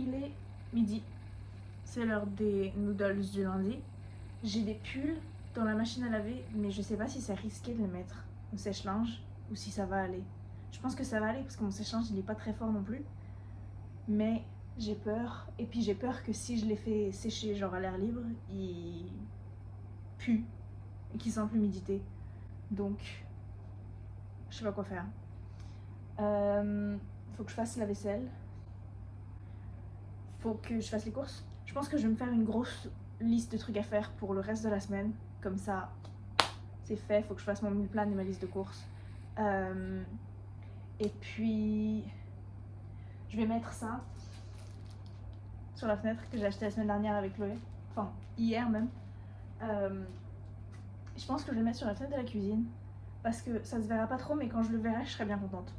Il est midi. C'est l'heure des noodles du lundi. J'ai des pulls dans la machine à laver, mais je sais pas si c'est risqué de les mettre au sèche-linge ou si ça va aller. Je pense que ça va aller parce que mon sèche-linge il est pas très fort non plus. Mais j'ai peur. Et puis j'ai peur que si je les fais sécher genre à l'air libre, ils puent et qu'ils sentent l'humidité. Donc je sais pas quoi faire. Faut que je fasse la vaisselle. Faut que je fasse les courses. Je pense que je vais me faire une grosse liste de trucs à faire pour le reste de la semaine. Comme ça, c'est fait. Faut que je fasse mon meal plan et ma liste de courses. Et puis, je vais mettre ça sur la fenêtre que j'ai acheté la semaine dernière avec Chloé. Enfin, hier même. Je pense que je vais le mettre sur la fenêtre de la cuisine. Parce que ça se verra pas trop, mais quand je le verrai, je serai bien contente.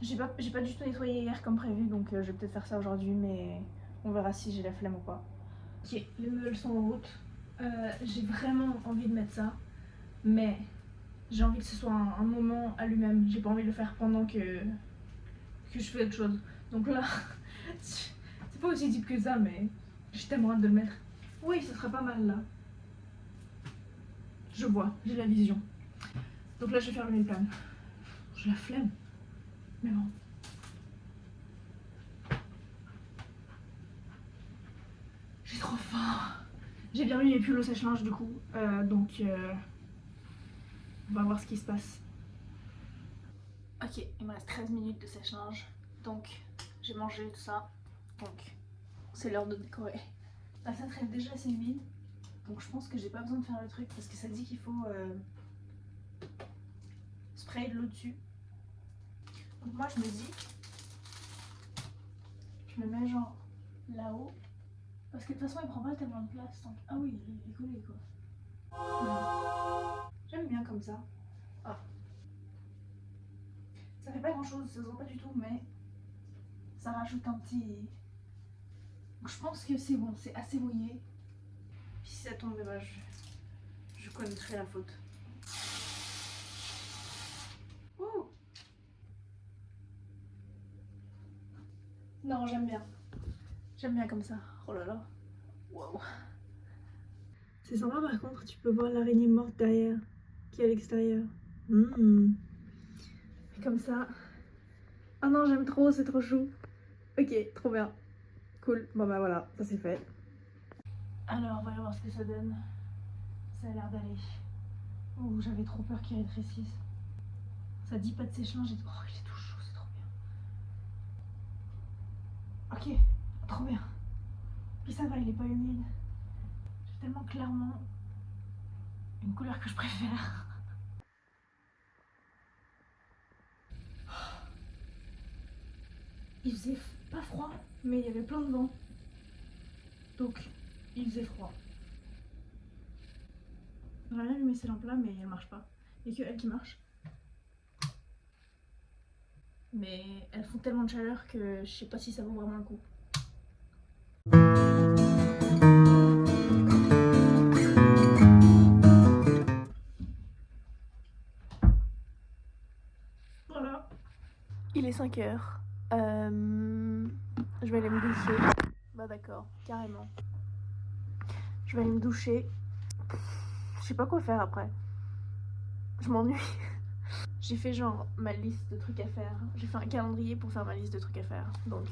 J'ai pas du tout nettoyé hier comme prévu, donc je vais peut-être faire ça aujourd'hui, mais on verra si j'ai la flemme ou pas. Ok, les noodles sont en route. J'ai vraiment envie de mettre ça, mais j'ai envie que ce soit un moment à lui-même. J'ai pas envie de le faire pendant que je fais autre chose. Donc là, c'est pas aussi deep que ça, mais j'ai tellement hâte de le mettre. Oui, ce sera pas mal là. Je vois, j'ai la vision. Donc là, je vais faire le meal plan. J'ai la flemme, mais bon. J'ai trop faim. J'ai bien mis mes pulls au sèche-linge du coup, donc on va voir ce qui se passe. Ok, il me reste 13 minutes de sèche-linge, donc j'ai mangé tout ça, donc c'est l'heure de décorer. La fenêtre est déjà assez humide, donc je pense que j'ai pas besoin de faire le truc parce que ça dit qu'il faut sprayer de l'eau dessus. Donc moi je me dis, je me mets genre là-haut, parce que de toute façon il prend pas tellement de place. Donc... Ah oui, il est collé quoi. J'aime bien comme ça. Ah. Ça fait pas grand chose, ça se voit pas du tout, mais ça rajoute un petit... Donc je pense que c'est bon, c'est assez mouillé. Puis si ça tombe, bah, je connaîtrai la faute. Ouh. Non, j'aime bien. J'aime bien comme ça. Oh là là. Waouh. C'est sympa par contre, tu peux voir l'araignée morte derrière, qui est à l'extérieur. Comme ça. Ah non, j'aime trop, c'est trop chou. Ok, trop bien. Cool. Bon bah voilà, ça c'est fait. Alors, on va voir ce que ça donne. Ça a l'air d'aller. Oh, j'avais trop peur qu'il rétrécisse. Ça dit pas de sèche-linge. Oh, il est tout chaud, c'est trop bien. Ok, trop bien. Puis ça va, il est pas humide. J'ai tellement clairement une couleur que je préfère. Il faisait pas froid, mais il y avait plein de vent. Donc, il faisait froid. J'aurais bien allumé ces lampes-là, mais elles marchent pas. Il n'y a que elles qui marchent. Mais elles font tellement de chaleur que je sais pas si ça vaut vraiment le coup. Voilà. Il est 5h. Je vais aller me doucher. Bah d'accord, carrément. Je vais aller me doucher. Je sais pas quoi faire après. Je m'ennuie. J'ai fait genre ma liste de trucs à faire. J'ai fait un calendrier pour faire ma liste de trucs à faire. Donc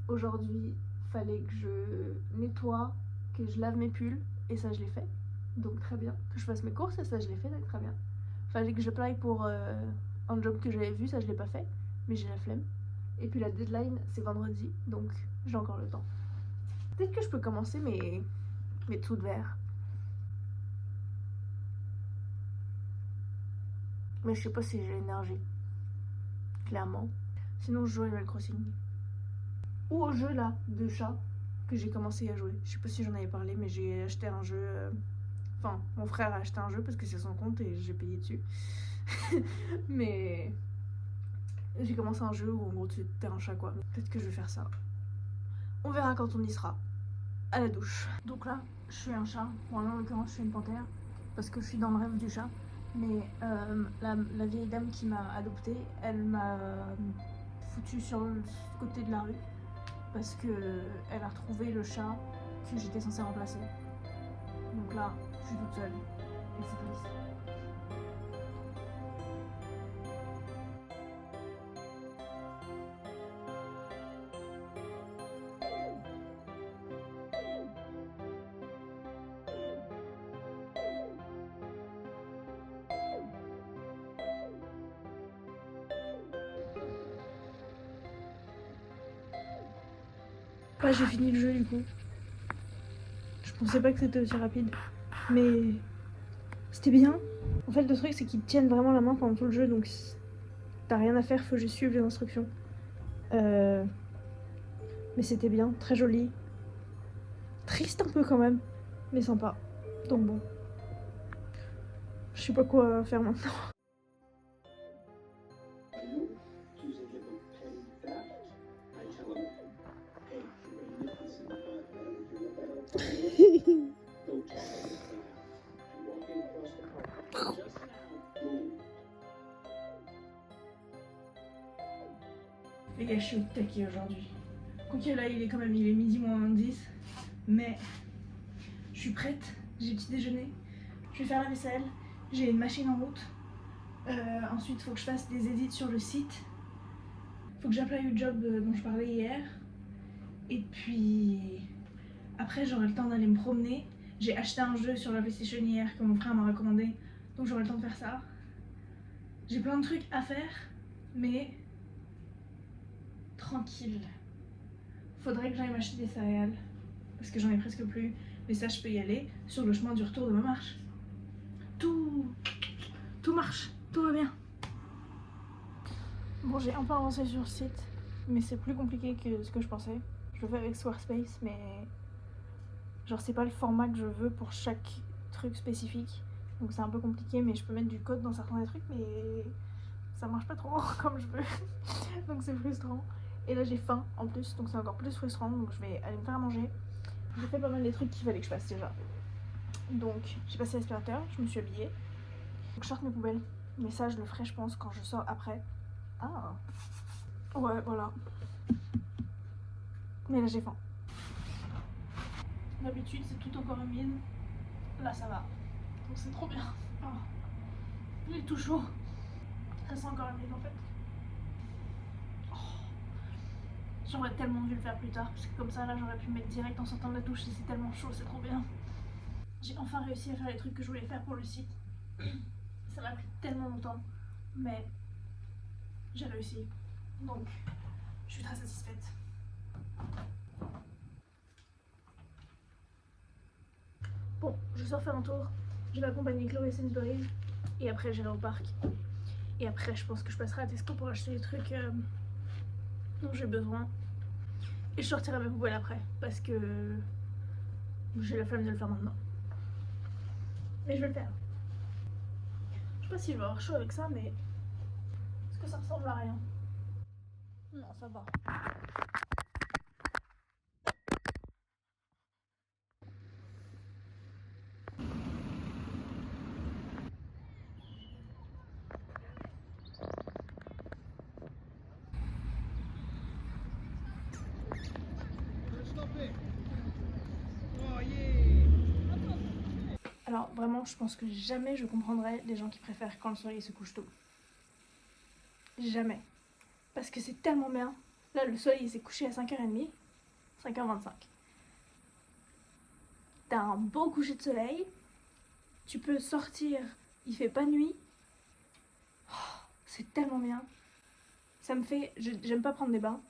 aujourd'hui, fallait que je nettoie, que je lave mes pulls. Et ça, je l'ai fait. Donc très bien. Que je fasse mes courses et ça, je l'ai fait. Donc très bien. Fallait que je play pour un job que j'avais vu. Ça, je l'ai pas fait. Mais j'ai la flemme. Et puis la deadline, c'est vendredi. Donc j'ai encore le temps. Peut-être que je peux commencer mes dessous de verre. Mais je sais pas si j'ai l'énergie. Clairement. Sinon, je joue à Animal Crossing. Ou au jeu là, de chat, que j'ai commencé à jouer. Je sais pas si j'en avais parlé, mais j'ai acheté un jeu. Enfin, mon frère a acheté un jeu parce que c'est son compte et j'ai payé dessus. Mais j'ai commencé un jeu où en gros tu es un chat quoi. Peut-être que je vais faire ça. On verra quand on y sera. À la douche. Donc là, je suis un chat. Bon, là en l'occurrence, je suis une panthère. Parce que je suis dans le rêve du chat. Mais la vieille dame qui m'a adoptée, elle m'a foutu sur le côté de la rue. parce que elle a retrouvé le chat que j'étais censée remplacer. Donc là, je suis toute seule et c'est triste. Bah, j'ai fini le jeu du coup. Je pensais pas que c'était aussi rapide, mais c'était bien. En fait, le truc c'est qu'ils tiennent vraiment la main pendant tout le jeu, donc t'as rien à faire, faut juste suivre les instructions. Mais c'était bien, très joli. Triste un peu quand même, mais sympa. Donc bon. Je sais pas quoi faire maintenant. Les gars, je suis au taquet aujourd'hui. Quoique là, il est midi moins 10. Mais je suis prête, j'ai le petit déjeuner. Je vais faire la vaisselle, j'ai une machine en route. Ensuite, il faut que je fasse des edits sur le site. Il faut que j'appelle le job dont je parlais hier. Et puis après, j'aurai le temps d'aller me promener. J'ai acheté un jeu sur la PlayStation hier que mon frère m'a recommandé. Donc j'aurai le temps de faire ça. J'ai plein de trucs à faire, mais tranquille. Faudrait que j'aille m'acheter des céréales parce que j'en ai presque plus. Mais ça, je peux y aller sur le chemin du retour de ma marche. Tout marche, tout va bien. Bon, j'ai un peu avancé sur le site, mais c'est plus compliqué que ce que je pensais. Je le fais avec Squarespace, mais genre c'est pas le format que je veux pour chaque truc spécifique. Donc c'est un peu compliqué, mais je peux mettre du code dans certains des trucs, mais ça marche pas trop comme je veux. Donc c'est frustrant. Et là j'ai faim en plus, donc c'est encore plus frustrant. Donc je vais aller me faire à manger. J'ai fait pas mal des trucs qu'il fallait que je fasse déjà. Donc j'ai passé l'aspirateur, je me suis habillée. Donc je sorte mes poubelles. Mais ça je le ferai je pense quand je sors après. Ah ouais voilà. Mais là j'ai faim. D'habitude c'est tout encore humide. Là ça va. Donc c'est trop bien. Oh. Il est tout chaud. Ça sent encore humide en fait. J'aurais tellement dû le faire plus tard parce que comme ça là j'aurais pu me mettre direct en sortant de la douche et c'est tellement chaud, c'est trop bien. J'ai enfin réussi à faire les trucs que je voulais faire pour le site. Ça m'a pris tellement longtemps, mais j'ai réussi. Donc je suis très satisfaite. Bon, je sors faire un tour. Je vais accompagner Chloé et Sainsbury's et après j'irai au parc. Et après je pense que je passerai à Tesco pour acheter les trucs dont j'ai besoin. Et je sortirai mes poubelles après parce que j'ai la flemme de le faire maintenant. Mais je vais le faire. Je sais pas si je vais avoir chaud avec ça, mais est-ce que ça ressemble à rien? Non, ça va. Alors vraiment, je pense que jamais je comprendrai les gens qui préfèrent quand le soleil se couche tôt. Jamais. Parce que c'est tellement bien. Là, le soleil s'est couché à 5h30, 5h25. T'as un beau coucher de soleil, tu peux sortir, il fait pas nuit. Oh, c'est tellement bien. Ça me fait... J'aime pas prendre des bains.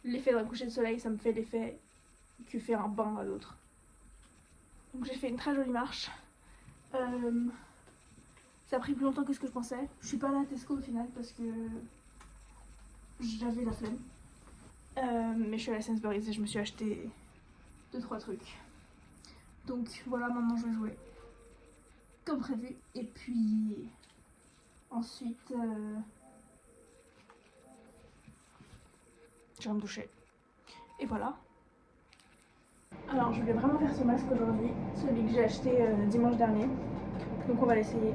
L'effet d'un coucher de soleil, ça me fait l'effet que fait un bain à l'autre. Donc j'ai fait une très jolie marche. Ça a pris plus longtemps que ce que je pensais. Je suis pas allée à Tesco au final parce que j'avais la flemme. Mais je suis allée à Sainsbury's et je me suis acheté 2-3 trucs. Donc voilà, maintenant je vais jouer comme prévu. Et puis ensuite je vais me doucher. Et voilà. Alors je voulais vraiment faire ce masque aujourd'hui, celui que j'ai acheté dimanche dernier. Donc on va l'essayer.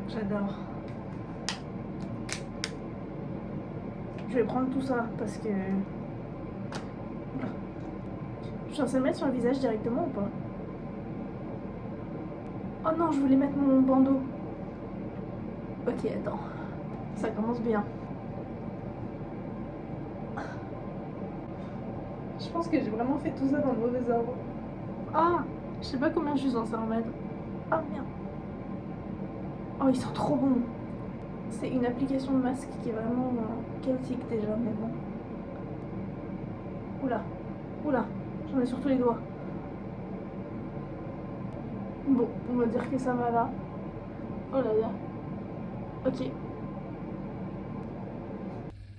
J'adore. Je vais prendre tout ça parce que Je suis censée le mettre sur le visage directement ou pas? Oh non, je voulais mettre mon bandeau. Ok, attends. Ça commence bien. Je pense que j'ai vraiment fait tout ça dans le mauvais ordre. Ah, je sais pas combien je suis censée en mettre. Ah merde. Oh, ils sont trop bons. C'est une application de masque qui est vraiment chaotique déjà, mais bon. Oula, oula, j'en ai sur tous les doigts. Bon, on va dire que ça va là. Oh là là. Ok.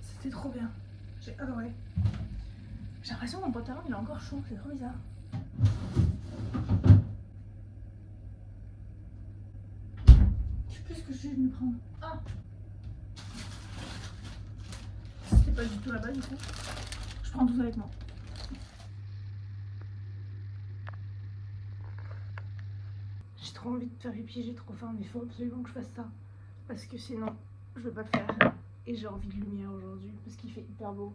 C'était trop bien. J'ai adoré. J'ai l'impression que mon pantalon il est encore chaud, c'est trop bizarre. Je sais plus ce que je suis venue prendre. Ah, c'était pas du tout là-bas du coup. Je prends tout ça avec moi. J'ai trop envie de faire pipi, j'ai trop faim, mais il faut absolument que je fasse ça. Parce que sinon, je vais pas le faire. Et j'ai envie de lumière aujourd'hui, parce qu'il fait hyper beau.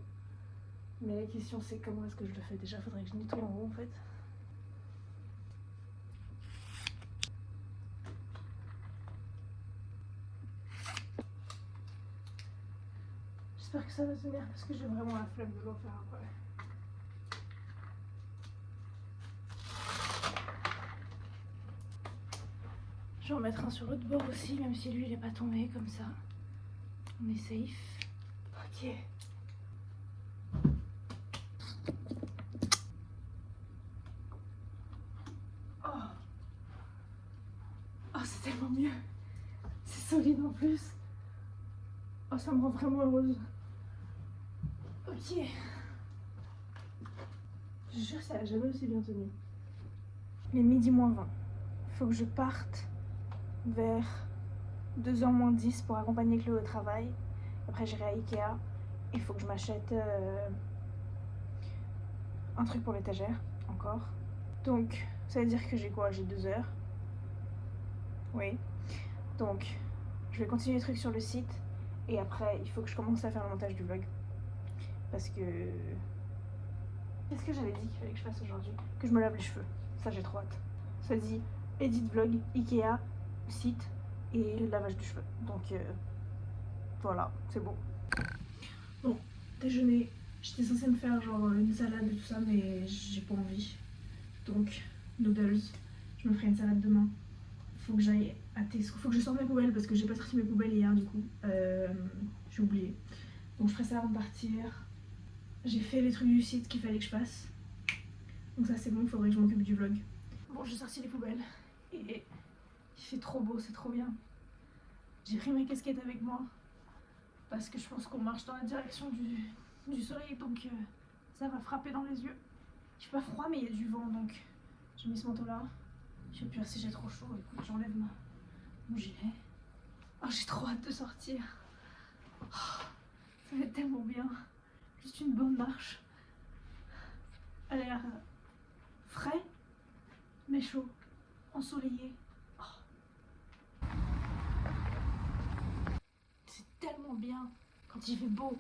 Mais la question c'est comment est-ce que je le fais? Déjà, faudrait que je nettoie en haut en fait. J'espère que ça va tenir parce que j'ai vraiment la flemme de l'en faire après. Je vais en mettre un sur l'autre bord aussi, même si lui il est pas tombé comme ça. On est safe. Ok. Oh, oh c'est tellement mieux. C'est solide en plus. Oh, ça me rend vraiment heureuse. Ok. Je jure, ça a jamais aussi bien tenu. Il est midi moins 20. Faut que je parte vers 2h moins 10 pour accompagner Chloé au travail. Après, j'irai à Ikea. Il faut que je m'achète un truc pour l'étagère, encore. Donc, ça veut dire que j'ai quoi? J'ai 2 heures. Oui. Donc, je vais continuer les trucs sur le site. Et après, il faut que je commence à faire le montage du vlog. Parce que... Qu'est-ce que j'avais dit qu'il fallait que je fasse aujourd'hui? Que je me lave les cheveux. Ça, j'ai trop hâte. Ça dit edit vlog, Ikea, site et lavage de cheveux. Donc, voilà, c'est bon. Bon, déjeuner. J'étais censée me faire genre une salade et tout ça, mais j'ai pas envie. Donc, noodles. Je me ferai une salade demain. Faut que j'aille à Tesco. Faut que je sorte mes poubelles parce que j'ai pas sorti mes poubelles hier du coup. J'ai oublié. Donc je ferai ça avant de partir. J'ai fait les trucs du site qu'il fallait que je fasse. Donc ça c'est bon, il faudrait que je m'occupe du vlog. Bon, j'ai sorti les poubelles. Et il fait trop beau, c'est trop bien. J'ai pris mes casquettes avec moi. Parce que je pense qu'on marche dans la direction du soleil. Donc ça va frapper dans les yeux. Il fait pas froid mais il y a du vent donc j'ai mis ce manteau là. Je sais plus si j'ai trop chaud, écoute, j'enlève mon gilet. Oh, j'ai trop hâte de sortir. Oh, ça va être tellement bien. Juste une bonne marche. À l'air frais, mais chaud, ensoleillé. Oh. C'est tellement bien quand il fait beau.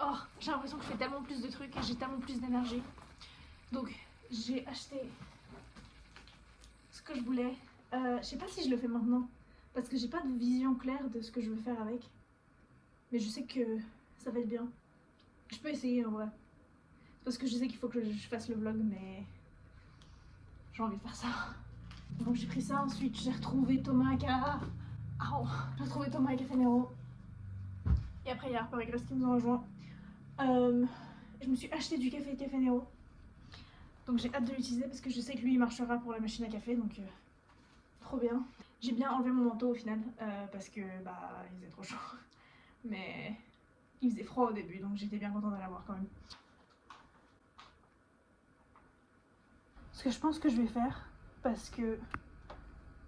Oh, j'ai l'impression que je fais tellement plus de trucs et j'ai tellement plus d'énergie. Donc, j'ai acheté ce que je voulais. Je sais pas si je le fais maintenant parce que j'ai pas de vision claire de ce que je veux faire avec. Mais je sais que ça va être bien. Je peux essayer en vrai. C'est parce que je sais qu'il faut que je fasse le vlog, mais j'ai envie de faire ça. Donc j'ai pris ça, ensuite j'ai retrouvé Thomas j'ai retrouvé Thomas à Café Nero. Et après il y a Harper et Grace qui nous ont rejoint. Je me suis acheté du café de Café Nero. Donc j'ai hâte de l'utiliser parce que je sais que lui il marchera pour la machine à café, donc trop bien. J'ai bien enlevé mon manteau au final parce que bah il faisait trop chaud. Mais il faisait froid au début donc j'étais bien contente de l'avoir quand même. Ce que je pense que je vais faire, parce que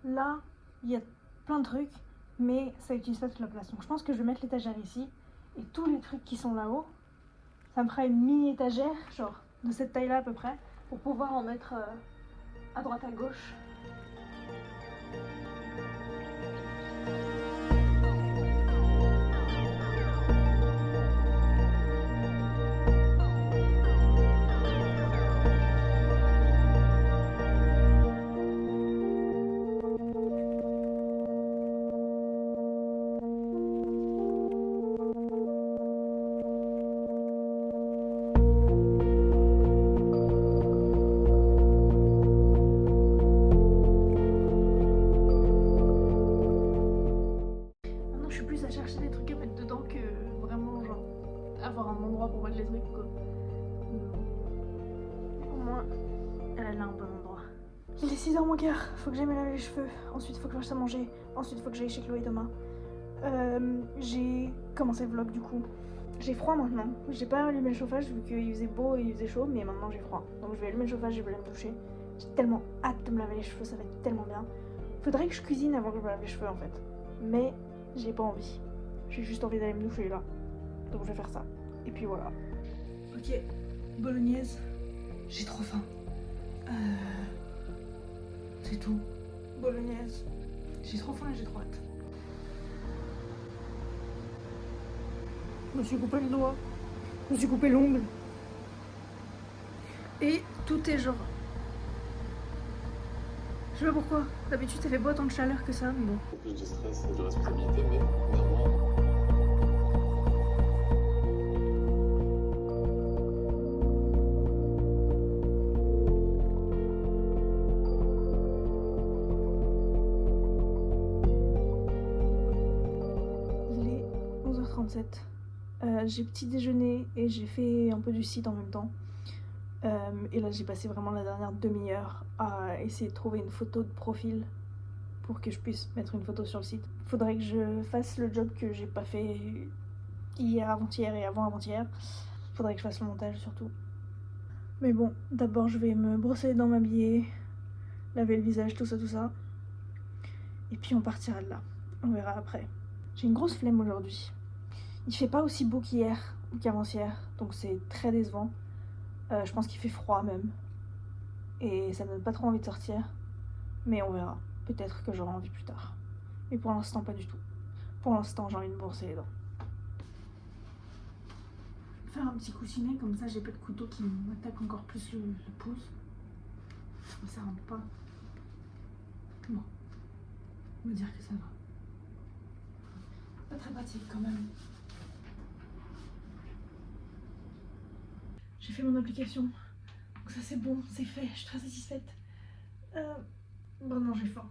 là il y a plein de trucs mais ça utilise pas toute la place. Donc je pense que je vais mettre l'étagère ici et tous les trucs qui sont là-haut, ça me fera une mini étagère genre de cette taille là à peu près pour pouvoir en mettre à droite à gauche. avoir un endroit pour mettre les trucs quoi. Au moins, elle a un bon endroit. Il est 6h moins quart, faut que j'aille me laver les cheveux. Ensuite, faut que je fasse à manger. Ensuite, faut que j'aille chez Chloé et Thomas. J'ai commencé le vlog du coup. J'ai froid maintenant. J'ai pas allumé le chauffage vu qu'il faisait beau et il faisait chaud, mais maintenant j'ai froid. Donc je vais allumer le chauffage, je vais aller me doucher. J'ai tellement hâte de me laver les cheveux, ça va être tellement bien. Faudrait que je cuisine avant que je me lave les cheveux en fait. Mais j'ai pas envie. J'ai juste envie d'aller me doucher là. Donc je vais faire ça. Et puis voilà. Ok, bolognaise. J'ai trop faim. C'est tout. Bolognaise. J'ai trop faim et j'ai trop hâte. Je me suis coupé le doigt. Je me suis coupé l'ongle. Et tout est genre... Je sais pas pourquoi. D'habitude ça fait pas autant de chaleur que ça, mais bon. Plus de stress et de responsabilité, mais néanmoins. Il est 11h37. J'ai petit déjeuner et j'ai fait un peu du site en même temps. Et là j'ai passé vraiment la dernière demi-heure à essayer de trouver une photo de profil pour que je puisse mettre une photo sur le site. Faudrait que je fasse le job que j'ai pas fait hier, avant-hier et avant-avant-hier. Faudrait que je fasse le montage surtout. Mais bon, d'abord je vais me brosser les dents, m'habiller, laver le visage, tout ça. Et puis on partira de là. On verra après. J'ai une grosse flemme aujourd'hui. Il fait pas aussi beau qu'hier ou qu'avant-hier, donc c'est très décevant. Je pense qu'il fait froid même. Et ça me donne pas trop envie de sortir. Mais on verra. Peut-être que j'aurai envie plus tard. Mais pour l'instant, pas du tout. Pour l'instant, j'ai envie de me brosser les dents. Faire un petit coussinet, comme ça j'ai pas de couteau qui m'attaque encore plus le pouce. Mais ça rentre pas. Bon. On va dire que ça va. Pas très pratique quand même. J'ai fait mon application. Donc ça c'est bon, c'est fait, je suis très satisfaite. Bon non, j'ai faim.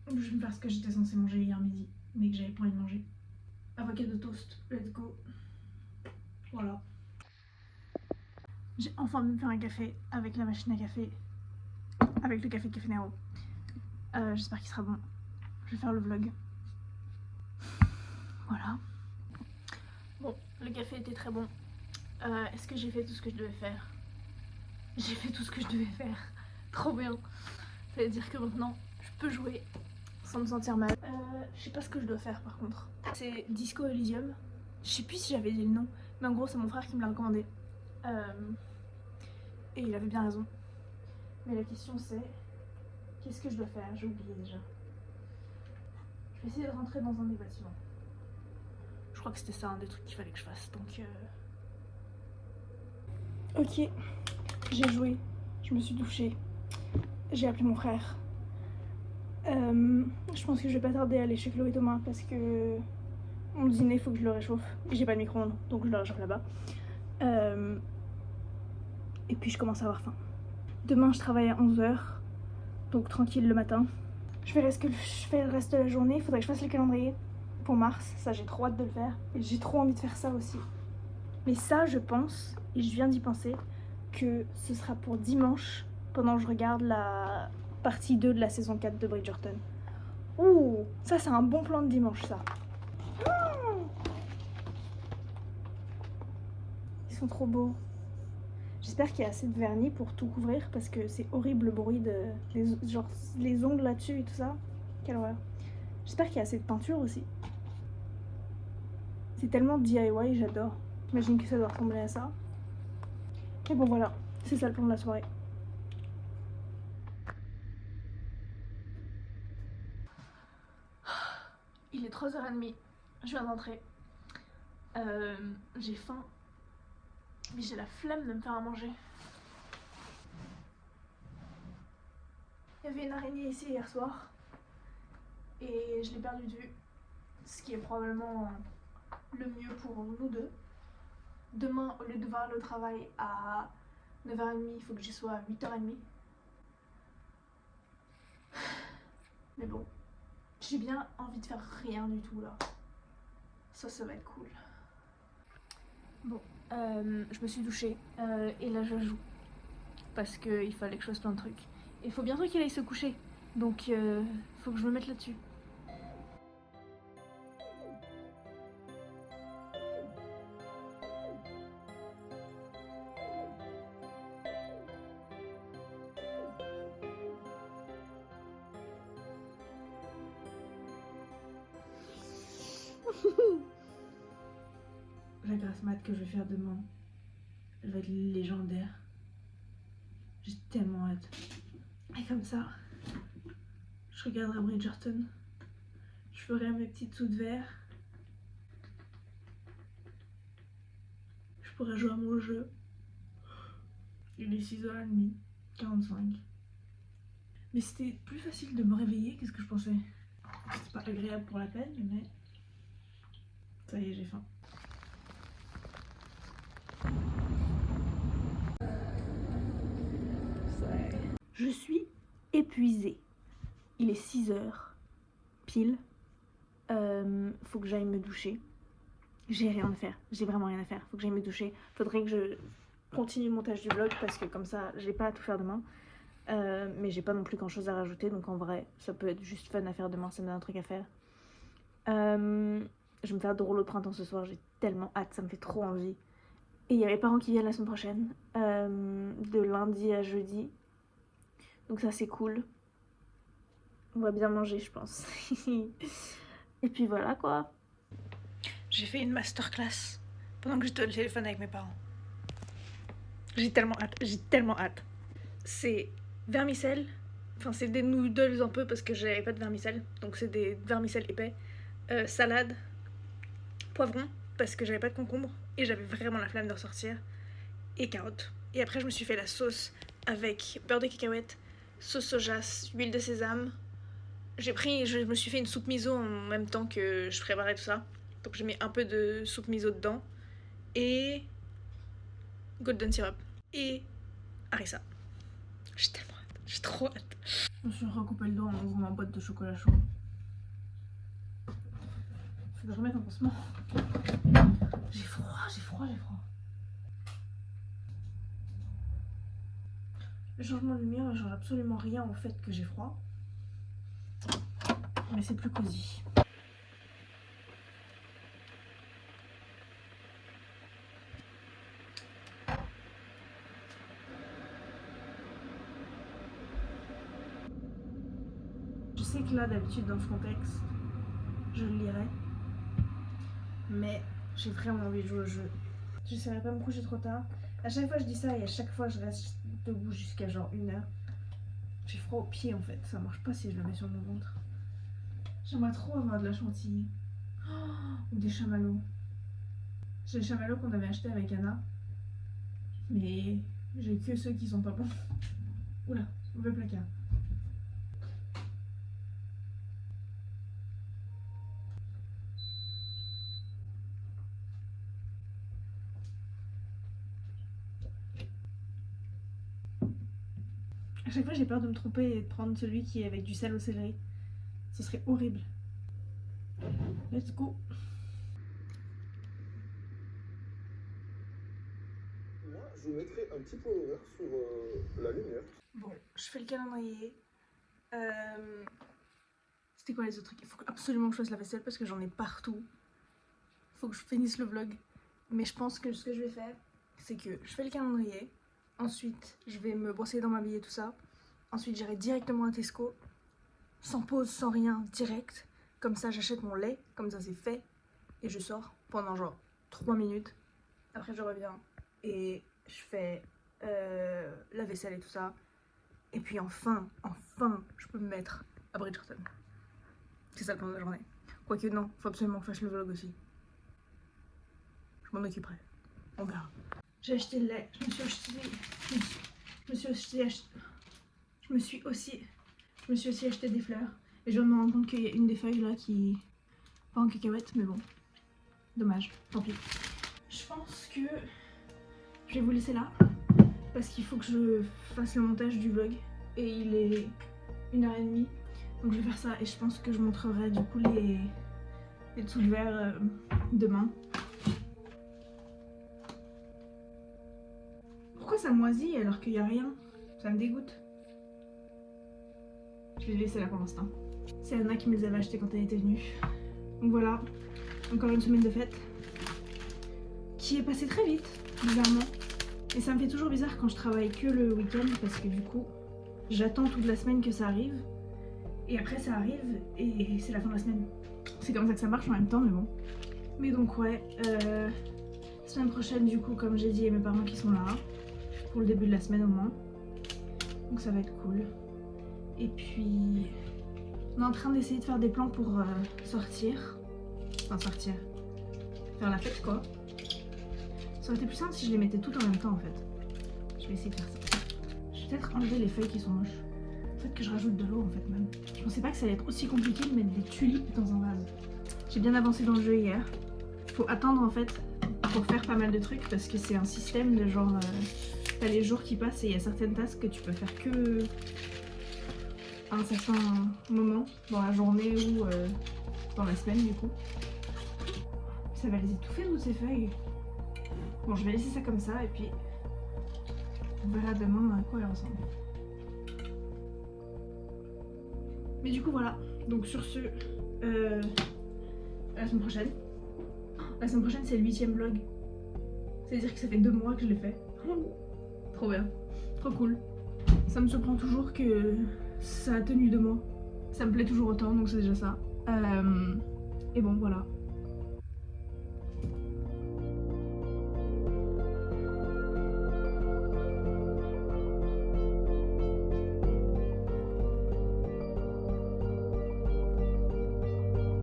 Je vais me faire ce que j'étais censée manger hier midi, mais que j'avais pas envie de manger. Avocado toast, let's go. Voilà. J'ai enfin pu me faire un café avec la machine à café, avec le café de Café Nero. J'espère qu'il sera bon. Je vais faire le vlog. Voilà. Bon, le café était très bon. Est-ce que j'ai fait tout ce que je devais faire? J'ai fait tout ce que je devais faire. Trop bien. Ça veut dire que maintenant, je peux jouer sans me sentir mal. Je sais pas ce que je dois faire par contre. C'est Disco Elysium. Je sais plus si j'avais dit le nom, mais en gros c'est mon frère qui me l'a recommandé. Et il avait bien raison. Mais la question c'est, qu'est-ce que je dois faire? J'ai oublié déjà. Je vais essayer de rentrer dans un des bâtiments. Je crois que c'était ça un des trucs qu'il fallait que je fasse, donc... Ok, j'ai joué, je me suis douchée, j'ai appelé mon frère. Je pense que je vais pas tarder à aller chez Chloé et Thomas parce que mon dîner faut que je le réchauffe. Et j'ai pas de micro-ondes, donc je le réchauffe là-bas. Et puis je commence à avoir faim. Demain je travaille à 11h, donc tranquille le matin. Je verrai ce que je fais le reste de la journée. Il faudrait que je fasse le calendrier pour mars, ça j'ai trop hâte de le faire. Et j'ai trop envie de faire ça aussi. Mais ça je pense, et je viens d'y penser, que ce sera pour dimanche pendant que je regarde la partie 2 de la saison 4 de Bridgerton. Ouh, ça c'est un bon plan de dimanche ça. Ils sont trop beaux. J'espère qu'il y a assez de vernis pour tout couvrir parce que c'est horrible le bruit de genre les ongles là-dessus et tout ça. Quelle horreur. J'espère qu'il y a assez de peinture aussi. C'est tellement DIY, j'adore. J'imagine que ça doit ressembler à ça. Et bon voilà, c'est ça le plan de la soirée. Il est 3h30, je viens d'entrer. J'ai faim, mais j'ai la flemme de me faire à manger. Il y avait une araignée ici hier soir, et je l'ai perdue de vue, ce qui est probablement le mieux pour nous deux. Demain, au lieu de devoir aller au travail à 9h30, il faut que j'y sois à 8h30. Mais bon, j'ai bien envie de faire rien du tout là. Ça va être cool. Bon, je me suis douchée et là je joue. Parce qu'il fallait que je fasse plein de trucs. Et il faut bientôt qu'il aille se coucher. Donc faut que je me mette là-dessus. La grasse mat que je vais faire demain, elle va être légendaire. J'ai tellement hâte. Et comme ça, je regarderai Bridgerton. Je ferai mes petites sous de verre. Je pourrai jouer à mon jeu. Il est 6h30, 45. Mais c'était plus facile de me réveiller qu'est-ce que je pensais. C'est pas agréable pour la peine, mais ça y est, j'ai faim. Je suis épuisée. Il est 6h pile. Faut que j'aille me doucher. J'ai rien à faire. J'ai vraiment rien à faire. Faut que j'aille me doucher. Faudrait que je continue le montage du vlog parce que comme ça, j'ai pas à tout faire demain. Mais j'ai pas non plus grand chose à rajouter. Donc en vrai, ça peut être juste fun à faire demain. Ça me donne un truc à faire. Je vais me faire de rouleaux de printemps ce soir. J'ai tellement hâte. Ça me fait trop envie. Et il y a mes parents qui viennent la semaine prochaine. De lundi à jeudi. Donc ça c'est cool. On va bien manger je pense. Et puis voilà quoi. J'ai fait une masterclass pendant que j'étais au téléphone avec mes parents. J'ai tellement hâte. C'est vermicelle. Enfin c'est des noodles un peu parce que j'avais pas de vermicelle. Donc c'est des vermicelles épais. Salade. Poivron parce que j'avais pas de concombre. Et j'avais vraiment la flemme de ressortir. Et carottes. Et après je me suis fait la sauce avec beurre de cacahuète, sauce soja, huile de sésame. Je me suis fait une soupe miso en même temps que je préparais tout ça. Donc j'ai mis un peu de soupe miso dedans. Et golden syrup. Et harissa. J'ai tellement hâte. J'ai trop hâte. Je me suis recoupé le doigt en ouvrant ma boîte de chocolat chaud. Faut que je remette un pansement. J'ai froid. Le changement de lumière ne change absolument rien au fait que j'ai froid. Mais c'est plus cosy. Je sais que là, d'habitude, dans ce contexte, je le lirai. Mais j'ai vraiment envie de jouer au jeu. J'essaierai pas de me coucher trop tard. À chaque fois, je dis ça et à chaque fois, je reste debout jusqu'à genre 1h. J'ai froid aux pieds en fait. Ça marche pas si je le mets sur mon ventre. J'aimerais trop avoir de la chantilly. Ou des chamallows. J'ai les chamallows qu'on avait achetés avec Anna. Mais j'ai que ceux qui sont pas bons. Oula, mauvais placard. À chaque fois j'ai peur de me tromper et de prendre celui qui est avec du sel au céleri. Ce serait horrible. Let's go. Moi, je mettrai un petit point d'honneur sur la lumière. Bon, je fais le calendrier. C'était quoi les autres trucs? Il faut absolument que je fasse la vaisselle parce que j'en ai partout. Faut que je finisse le vlog. Mais je pense que ce que je vais faire, c'est que je fais le calendrier. Ensuite, je vais me brosser les dents, m'habiller, tout ça. Ensuite, j'irai directement à Tesco. Sans pause, sans rien, direct. Comme ça, j'achète mon lait. Comme ça, c'est fait. Et je sors pendant genre 3 minutes. Après, je reviens. Et je fais la vaisselle et tout ça. Et puis enfin, je peux me mettre à Bridgerton. C'est ça le plan de la journée. Quoique non, faut absolument que je fasse le vlog aussi. Je m'en occuperai. On verra. J'ai acheté le lait. Je me suis aussi acheté des fleurs. Et je viens de me rendre compte qu'il y a une des feuilles là qui... pas en cacahuète, mais bon. Dommage, tant pis. Je pense que je vais vous laisser là. Parce qu'il faut que je fasse le montage du vlog. Et il est 1h30. Donc je vais faire ça et je pense que je montrerai du coup les dessous de verre demain. pourquoi ça moisit alors qu'il n'y a rien? Ça me dégoûte. Je vais les laisser là pour l'instant. C'est Anna qui me les avait achetés quand elle était venue. Donc voilà, encore une semaine de fête qui est passée très vite, bizarrement. Et ça me fait toujours bizarre quand je travaille que le week-end parce que du coup, j'attends toute la semaine que ça arrive. Et après ça arrive et c'est la fin de la semaine. C'est comme ça que ça marche en même temps, mais bon. Mais donc ouais, semaine prochaine du coup, comme j'ai dit, il y a mes parents qui sont là. Pour le début de la semaine au moins. Donc ça va être cool. Et puis, on est en train d'essayer de faire des plans pour sortir. Enfin sortir. Faire la fête quoi. Ça aurait été plus simple si je les mettais toutes en même temps en fait. Je vais essayer de faire ça. Je vais peut-être enlever les feuilles qui sont moches. Peut-être que je rajoute de l'eau en fait même. Je pensais pas que ça allait être aussi compliqué de mettre des tulipes dans un vase. J'ai bien avancé dans le jeu hier. Faut attendre en fait pour faire pas mal de trucs parce que c'est un système de genre... t'as les jours qui passent et il y a certaines tasks que tu peux faire que à un certain moment dans la journée ou dans la semaine du coup. Ça va les étouffer toutes ces feuilles. Bon, je vais laisser ça comme ça et puis on verra demain à quoi elles ressemblent. Mais du coup voilà, donc sur ce, la semaine prochaine. La semaine prochaine c'est le 8e vlog. C'est-à-dire que ça fait 2 mois que je l'ai fait. Trop bien, trop cool. Ça me surprend toujours que ça a tenu 2 mois. Ça me plaît toujours autant, donc c'est déjà ça. Et bon voilà.